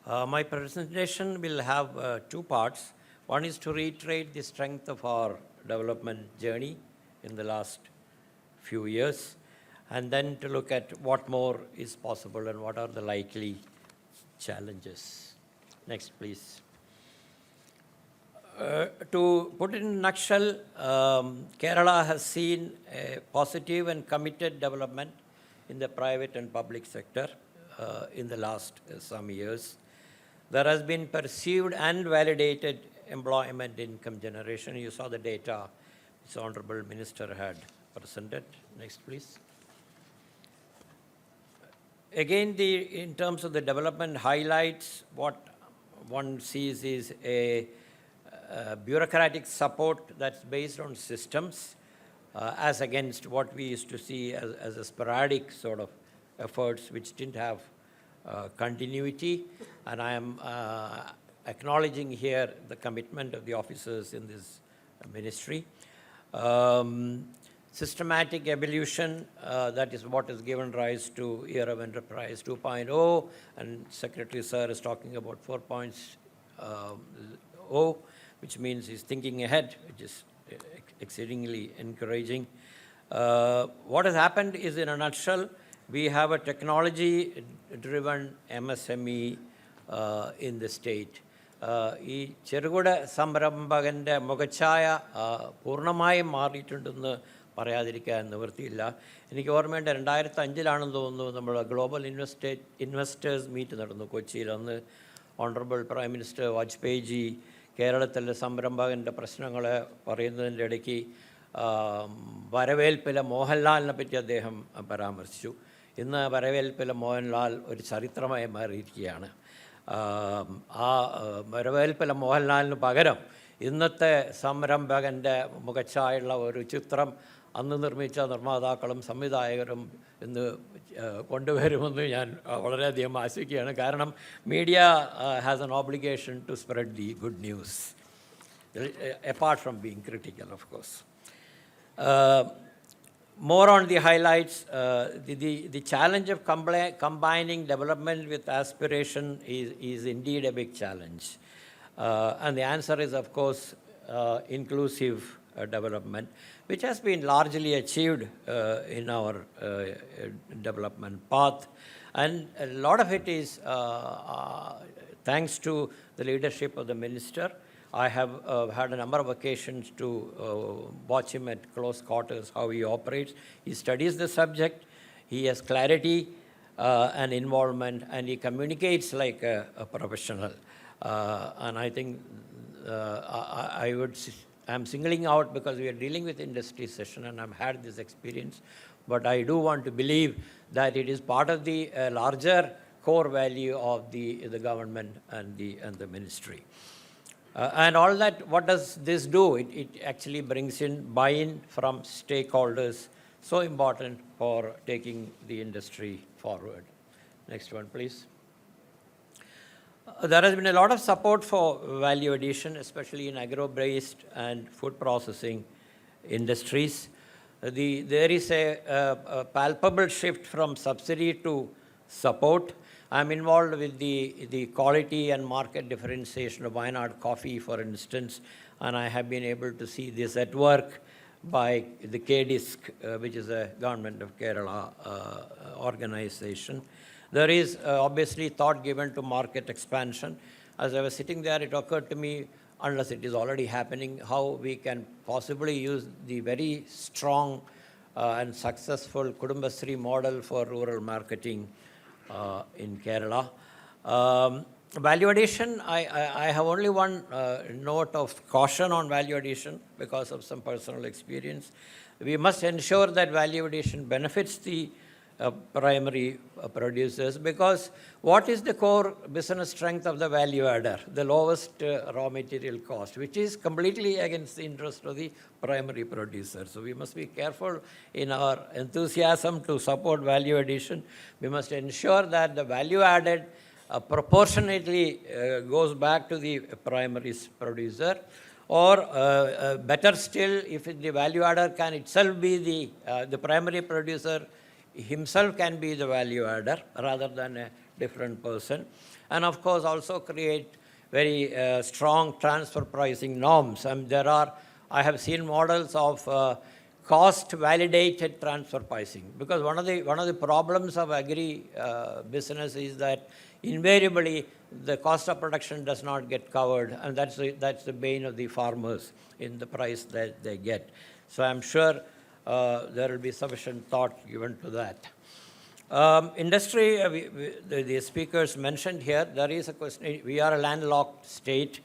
My presentation will have two parts. One is to reiterate the strength of our development journey in the last few years, and then to look at what more is possible and what are the likely challenges. Next, please. To put it in a nutshell, Kerala has seen a positive and committed development in the private and public sector in the last some years. There has been perceived and validated employment income generation. You saw the data this Honorable Minister had presented. Next, please. Again, in terms of the development highlights, what one sees is a bureaucratic support that's based on systems as against what we used to see as a sporadic sort of efforts which didn't have continuity. And I am acknowledging here the commitment of the officers in this ministry. Systematic evolution, that is what has given rise to Year of Enterprise 2.0, and Secretary Sir is talking about 4.0, which means he's thinking ahead, which is exceedingly encouraging. What has happened is, in a nutshell, we have a technology-driven MSME in the state. ഈ ചെറുകിട സംരംഭകൻ്റെ മുഖച്ഛായ പൂർണ്ണമായും മാറിയിട്ടുണ്ടെന്ന് പറയാതിരിക്കാൻ നിവൃത്തിയില്ല. എനിക്ക് ഓർമ്മയുണ്ട് 2005 തോന്നുന്നു നമ്മൾ ഗ്ലോബൽ ഇൻവെസ്റ്റേഴ്സ് മീറ്റ് നടന്നു കൊച്ചിയിൽ. അന്ന് ഓണറബിൾ പ്രൈം മിനിസ്റ്റർ വാജ്പേയിജി കേരളത്തിലെ സംരംഭകൻ്റെ പ്രശ്നങ്ങൾ പറയുന്നതിൻ്റെ ഇടയ്ക്ക് വരവേൽപ്പിലെ മോഹൻലാലിനെ പറ്റി അദ്ദേഹം പരാമർശിച്ചു. ഇന്ന് വരവേൽപ്പിലെ മോഹൻലാൽ ഒരു ചരിത്രമായി മാറിയിരിക്കുകയാണ്. ആ വരവേൽപ്പിലെ മോഹൻലാലിന് പകരം ഇന്നത്തെ സംരംഭകൻ്റെ മുഖച്ഛായുള്ള ഒരു ചിത്രം അന്ന് നിർമ്മിച്ച നിർമ്മാതാക്കളും സംവിധായകരും ഇന്ന് കൊണ്ടുവരുമെന്ന് ഞാൻ വളരെയധികം ആശിക്കുകയാണ്. കാരണം media has an obligation to spread the good news, apart from being critical, of course. More on the highlights, the challenge of combining development with aspiration is indeed a big challenge. And the answer is, of course, inclusive development, which has been largely achieved in our development path. And a lot of it is thanks to the leadership of the minister. I have had a number of occasions to watch him at close quarters, how he operates. He studies the subject, he has clarity and involvement, and he communicates like a professional. And I think I'm singling out because we are dealing with industry session and I've had this experience, but I do want to believe that it is part of the larger core value of the government and the ministry. And all that, what does this do? It actually brings in buy-in from stakeholders, so important for taking the industry forward. Next one, please. There has been a lot of support for value addition, especially in agro-based and food processing industries. There is a palpable shift from subsidy to support. I'm involved with the quality and market differentiation of Wayanad coffee, for instance, and I have been able to see this at work by the KDISC, which is a Government of Kerala organization. There is obviously thought given to market expansion. As I was sitting there, it occurred to me, unless it is already happening, how we can possibly use the very strong and successful Kudumbasri model for rural marketing in Kerala. Value addition, I have only one note of caution on value addition because of some personal experience. We must ensure that value addition benefits the primary producers, because what is the core business strength of the value adder? The lowest raw material cost, which is completely against the interest of the primary producer. So we must be careful in our enthusiasm to support value addition. We must ensure that the value added proportionately goes back to the primary producer, or better still, if the value adder can itself be the primary producer himself can be the value adder rather than a different person. And of course also create very strong transfer pricing norms. And I have seen models of cost validated transfer pricing, because one of the problems of agri business is that invariably the cost of production does not get covered, and that's the bane of the farmers in the price that they get. So I'm sure there will be sufficient thought given to that. Industry, the speakers mentioned here, there is a question. We are a landlocked state.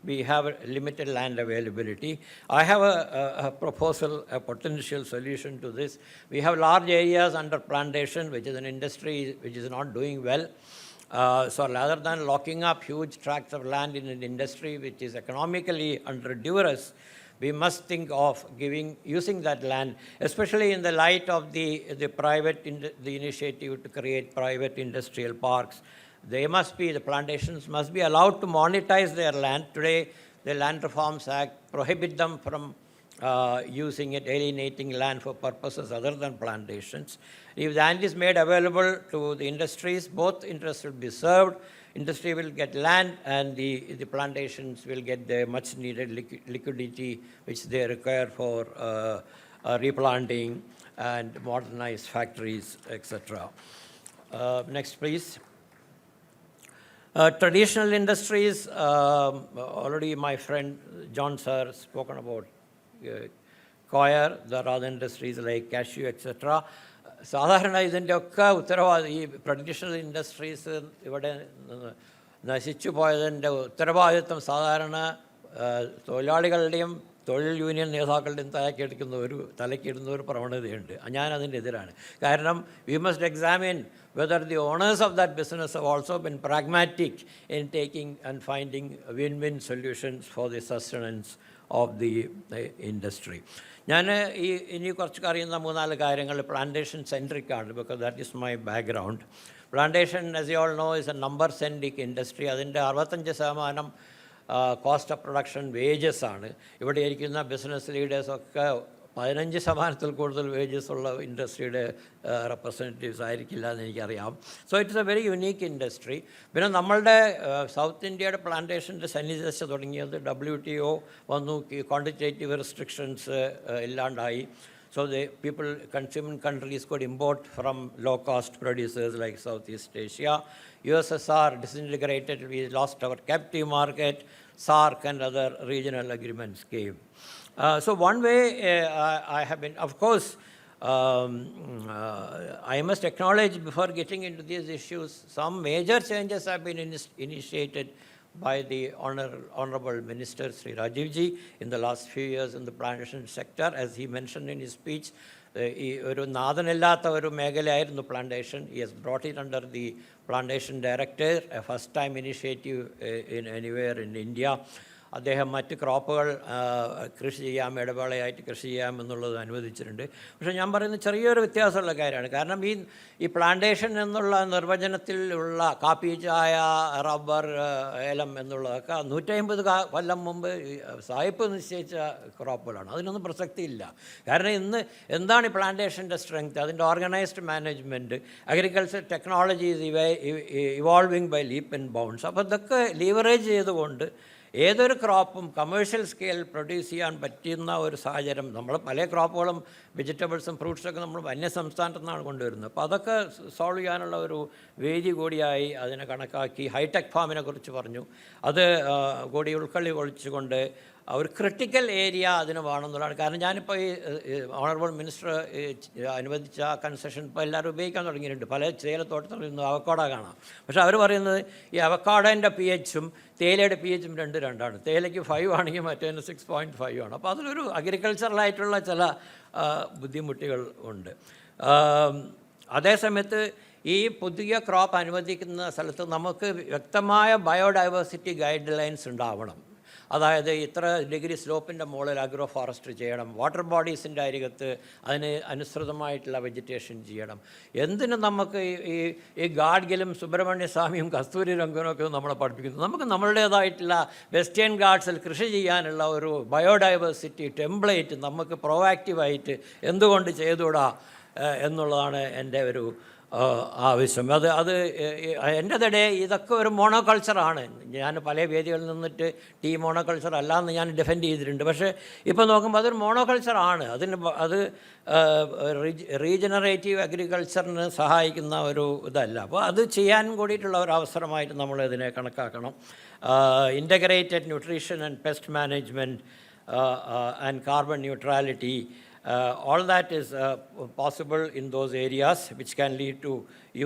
We have a limited land availability. I have a proposal, a potential solution to this. We have large areas under plantation, which is an industry which is not doing well. So rather than locking up huge tracts of land in an industry which is economically under duress, we must think of using that land, especially in the light of the initiative to create private industrial parks. The plantations must be allowed to monetize their land. Today, the Land Reforms Act prohibits them from using it, alienating land for purposes other than plantations. If the land is made available to the industries, both interests will be served. Industry will get land, and the plantations will get the much needed liquidity which they require for replanting and modernized factories, etc. Next, please. Traditional industries, already my friend John sir spoken about coir. There are other industries like cashew, etc. സാധാരണ ഇതിൻ്റെയൊക്കെ ഉത്തരവാദിത്വം ഈ traditional industries ഇവിടെ നശിച്ചു പോയതിൻ്റെ ഉത്തരവാദിത്വം സാധാരണ തൊഴിലാളികളുടെയും തൊഴിൽ യൂണിയൻ നേതാക്കളുടെയും തലയ്ക്കിടുന്ന ഒരു പ്രവണതയുണ്ട്. ഞാനതിൻ്റെ എതിരാണ്. കാരണം we must examine whether the owners of that business have also been pragmatic in taking and finding win-win solutions for the sustenance of the industry. ഞാൻ ഇനി കുറച്ച് അറിയുന്ന 3-4 കാര്യങ്ങൾ പ്ലാന്റേഷൻ സെൻട്രിക് ആണ്, because that is my background. Plantation, as you all know, is a number-centric industry. അതിൻ്റെ 65% cost of production wages ആണ്. ഇവിടെ ഇരിക്കുന്ന ബിസിനസ് ലീഡേഴ്സൊക്കെ 15% കൂടുതൽ വേജസ് ഉള്ള ഇൻഡസ്ട്രിയുടെ റെപ്രസെൻറ്റേറ്റീവ്സ് ആയിരിക്കില്ല എന്ന് എനിക്കറിയാം. So it's A very unique industry. പിന്നെ നമ്മളുടെ സൗത്ത് ഇന്ത്യയുടെ പ്ലാന്റേഷൻ്റെ സന്നിധിദശ തുടങ്ങിയത് WTO വന്നു, ക്വാണ്ടിറ്റേറ്റീവ് റെസ്ട്രിക്ഷൻസ് ഇല്ലാണ്ടായി. So the consuming countries could import from low-cost producers like Southeast Asia. USSR disintegrated, we lost our captive market. SAARC and other regional agreements came. So one way I have been, of course, I must acknowledge before getting into these issues, some major changes have been initiated by the Honorable Minister Sri Rajiv Ji in the last few years in the plantation sector. As he mentioned in his speech, ഒരു നാഥനില്ലാത്ത ഒരു മേഖലയായിരുന്നു plantation. He has brought it under the Plantation Director, a first-time initiative anywhere in India. അദ്ദേഹം മറ്റ് ക്രോപ്പുകൾ കൃഷി ചെയ്യാം, ഇടവേളയായിട്ട് കൃഷി ചെയ്യാം എന്നുള്ളത് അനുവദിച്ചിട്ടുണ്ട്. പക്ഷേ ഞാൻ പറയുന്നത് ചെറിയൊരു വ്യത്യാസമുള്ള കാര്യമാണ്. കാരണം ഈ പ്ലാന്റേഷൻ എന്നുള്ള നിർവചനത്തിൽ ഉള്ള കാപ്പി, ചായ, റബ്ബർ, ഏലം എന്നുള്ളതൊക്കെ 150 കൊല്ലം മുമ്പ് സായിപ്പ് നിശ്ചയിച്ച ക്രോപ്പുകളാണ്. അതിനൊന്നും പ്രസക്തിയില്ല. കാരണം ഇന്ന് എന്താണ് ഈ പ്ലാന്റേഷൻ്റെ സ്ട്രെങ്ത്? അതിൻ്റെ organised management, agriculture technologies evolving by leap and bounds. അപ്പോൾ ഇതൊക്കെ ലീവറേജ് ചെയ്തുകൊണ്ട് ഏതൊരു ക്രോപ്പും കമേഴ്ഷ്യൽ സ്കെയിൽ പ്രൊഡ്യൂസ് ചെയ്യാൻ പറ്റുന്ന ഒരു സാഹചര്യം. നമ്മൾ പല ക്രോപ്പുകളും വെജിറ്റബിൾസും ഫ്രൂട്ട്സൊക്കെ നമ്മൾ അന്യസംസ്ഥാനത്തു നിന്നാണ് കൊണ്ടുവരുന്നത്. അപ്പോൾ അതൊക്കെ സോൾവ് ചെയ്യാനുള്ള ഒരു വേദി കൂടിയായി അതിനെ കണക്കാക്കി ഹൈടെക് ഫാമിനെ കുറിച്ച് പറഞ്ഞു. അത് കൂടി ഉൾക്കൊള്ളിച്ചുകൊണ്ട് ഒരു ക്രിട്ടിക്കൽ ഏരിയ അതിന് വേണമെന്നുള്ളതാണ്. കാരണം ഞാനിപ്പോൾ ഈ ഓണറബിൾ മിനിസ്റ്റർ അനുവദിച്ച കൺസെഷൻ ഇപ്പോൾ എല്ലാവരും ഉപയോഗിക്കാൻ തുടങ്ങിയിട്ടുണ്ട്. പല തേയിലത്തോട്ടത്തിൽ നിന്ന് അവക്കാഡോ കാണാം. പക്ഷേ അവർ പറയുന്നത് ഈ അവക്കാഡോൻ്റെ pH-ഉം തേയിലയുടെ pH-ഉം രണ്ടാണ്. തേയിലയ്ക്ക് 5 ആണെങ്കിൽ മറ്റേതിന് 6.5 ആണ്. അപ്പോൾ അതിലൊരു അഗ്രികൾച്ചറലായിട്ടുള്ള ചില ബുദ്ധിമുട്ടുകൾ ഉണ്ട്. അതേസമയത്ത് ഈ പുതിയ ക്രോപ്പ് അനുവദിക്കുന്ന സ്ഥലത്ത് നമുക്ക് വ്യക്തമായ ബയോഡൈവേഴ്സിറ്റി ഗൈഡ് ലൈൻസ് ഉണ്ടാവണം. അതായത് ഇത്ര ഡിഗ്രി സ്ലോപ്പിൻ്റെ മുകളിൽ അഗ്രോ ഫോറസ്ട്രി ചെയ്യണം, വാട്ടർ ബോഡീസിൻ്റെ അരികത്ത് അതിന് അനുസൃതമായിട്ടുള്ള വെജിറ്റേഷൻ ചെയ്യണം. എന്തിനും നമുക്ക് ഈ ഗാഡ്ഗിലും സുബ്രഹ്മണ്യ സ്വാമിയും കസ്തൂരി രംഗനൊക്കെ നമ്മളെ പഠിപ്പിക്കുന്നു. നമുക്ക് നമ്മളുടേതായിട്ടുള്ള വെസ്റ്റേൺ ഗാർഡ്സിൽ കൃഷി ചെയ്യാനുള്ള ഒരു ബയോഡൈവേഴ്സിറ്റി ടെംപ്ലേറ്റ് നമുക്ക് പ്രോആക്റ്റീവായിട്ട് എന്തുകൊണ്ട് ചെയ്തുകൂടാ എന്നുള്ളതാണ് എൻ്റെ ഒരു ആവശ്യം. അത് എൻ്റെ തടെ ഇതൊക്കെ ഒരു മോണോകൾച്ചറാണ്. ഞാൻ പല വേദികളിൽ നിന്നിട്ട് മോണോകൾച്ചർ അല്ല എന്ന് ഞാൻ ഡിഫെൻഡ് ചെയ്തിട്ടുണ്ട്. പക്ഷേ ഇപ്പോൾ നോക്കുമ്പോൾ അതൊരു മോണോകൾച്ചറാണ്. അത് റീജനറേറ്റീവ് അഗ്രികൾച്ചറിന് സഹായിക്കുന്ന ഒരു ഇതല്ല. അപ്പോൾ അത് ചെയ്യാൻ കൂടിയിട്ടുള്ള ഒരു അവസരമായിട്ട് നമ്മൾ ഇതിനെ കണക്കാക്കണം. Integrated nutrition and pest management and carbon neutrality, all that is possible in those areas, which can lead to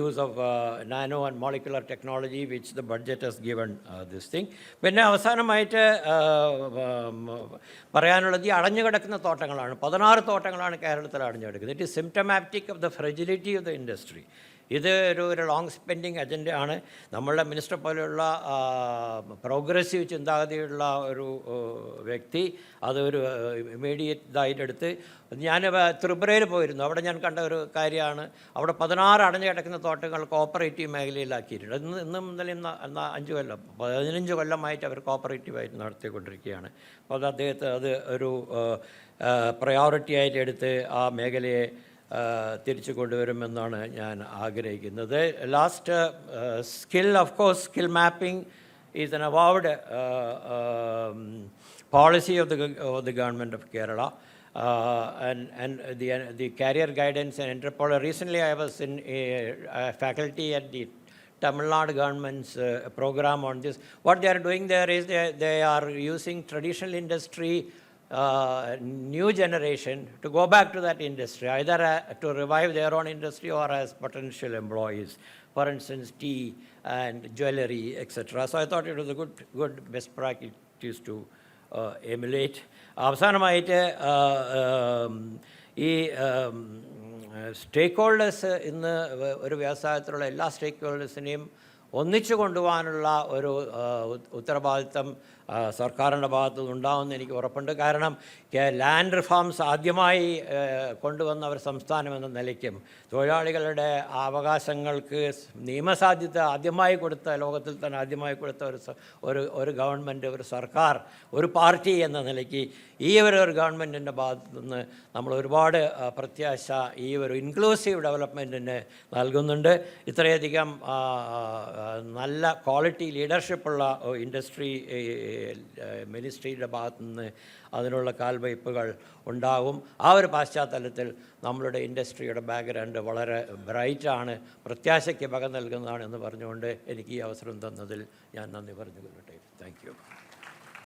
use of nano and molecular technology, which the budget has given this thing. പിന്നെ അവസാനമായിട്ട് പറയാനുള്ളത് ഈ അടഞ്ഞു കിടക്കുന്ന തോട്ടങ്ങളാണ്. 16 തോട്ടങ്ങളാണ് കേരളത്തിൽ അടഞ്ഞു കിടക്കുന്നത്. It is symptomatic of the fragility of the industry. ഇത് ഒരു ലോങ് സ്പെൻഡിങ് അജണ്ടയാണ്. നമ്മളുടെ മിനിസ്റ്റർ പോലെയുള്ള പ്രോഗ്രസീവ് ചിന്താഗതിയുള്ള ഒരു വ്യക്തി അതൊരു ഇമ്മീഡിയറ്റ് ഇതായിട്ടെടുത്ത്, ഞാൻ ത്രിപുരയിൽ പോയിരുന്നു. അവിടെ ഞാൻ കണ്ട ഒരു കാര്യമാണ്, അവിടെ 16 അടഞ്ഞു കിടക്കുന്ന തോട്ടങ്ങൾ കോപ്പറേറ്റീവ് മേഖലയിലാക്കിയിട്ടുണ്ട്. ഇന്നും ഇന്നലെ 15 കൊല്ലമായിട്ട് അവർ കോപ്പറേറ്റീവായിട്ട് നടത്തിക്കൊണ്ടിരിക്കുകയാണ്. അപ്പോൾ അത് അദ്ദേഹത്തെ അത് ഒരു പ്രയോറിറ്റി ആയിട്ട് എടുത്ത് ആ മേഖലയെ തിരിച്ചു കൊണ്ടുവരുമെന്നാണ് ഞാൻ ആഗ്രഹിക്കുന്നത്. Last, skill, of course skill mapping is N award policy of the government of Kerala, and the career guidance and entrepreneur. Recently I was in a faculty at the Tamil Nadu government's program on this. What they are doing there is they are using traditional industry, new generation to go back to that industry, either to revive their own industry or as potential employees. For instance, tea and jewelry, etc. So I thought it was a good best practice to emulate. അവസാനമായിട്ട് ഈ സ്റ്റേക്ക് holders ഇന്ന് ഒരു വ്യവസായത്തിലുള്ള എല്ലാ സ്റ്റേക്ക് ഹോൾഡേഴ്സിനെയും ഒന്നിച്ചു കൊണ്ടുപോകാനുള്ള ഒരു ഉത്തരവാദിത്തം സർക്കാരിൻ്റെ ഭാഗത്തു നിന്നുണ്ടാവുമെന്ന് എനിക്ക് ഉറപ്പുണ്ട്. കാരണം ലാൻഡ് റിഫോംസ് ആദ്യമായി കൊണ്ടുവന്ന ഒരു സംസ്ഥാനം എന്ന നിലയ്ക്കും തൊഴിലാളികളുടെ അവകാശങ്ങൾക്ക് നിയമസാധ്യത ആദ്യമായി കൊടുത്ത, ലോകത്തിൽ തന്നെ ആദ്യമായി കൊടുത്ത ഒരു ഗവൺമെൻറ്, ഒരു സർക്കാർ, ഒരു പാർട്ടി എന്ന നിലയ്ക്ക് ഈ ഒരു ഗവൺമെൻറ്റിൻ്റെ ഭാഗത്തു നിന്ന് നമ്മൾ ഒരുപാട് പ്രത്യാശ ഈ ഒരു ഇൻക്ലൂസീവ് ഡെവലപ്മെൻറ്റിന് നൽകുന്നുണ്ട്. ഇത്രയധികം നല്ല ക്വാളിറ്റി ലീഡർഷിപ്പുള്ള ഇൻഡസ്ട്രി മിനിസ്ട്രിയുടെ ഭാഗത്തുനിന്ന് അതിനുള്ള കാൽവയ്പ്പുകൾ ഉണ്ടാകും. ആ ഒരു പശ്ചാത്തലത്തിൽ നമ്മളുടെ ഇൻഡസ്ട്രിയുടെ ബാക്ക്ഗ്രൗണ്ട് വളരെ ബ്രൈറ്റാണ്, പ്രത്യാശയ്ക്ക് വക നൽകുന്നതാണ് എന്ന് പറഞ്ഞുകൊണ്ട് എനിക്ക് ഈ അവസരം തന്നതിൽ ഞാൻ നന്ദി പറഞ്ഞു കൊള്ളട്ടെ. Thank you.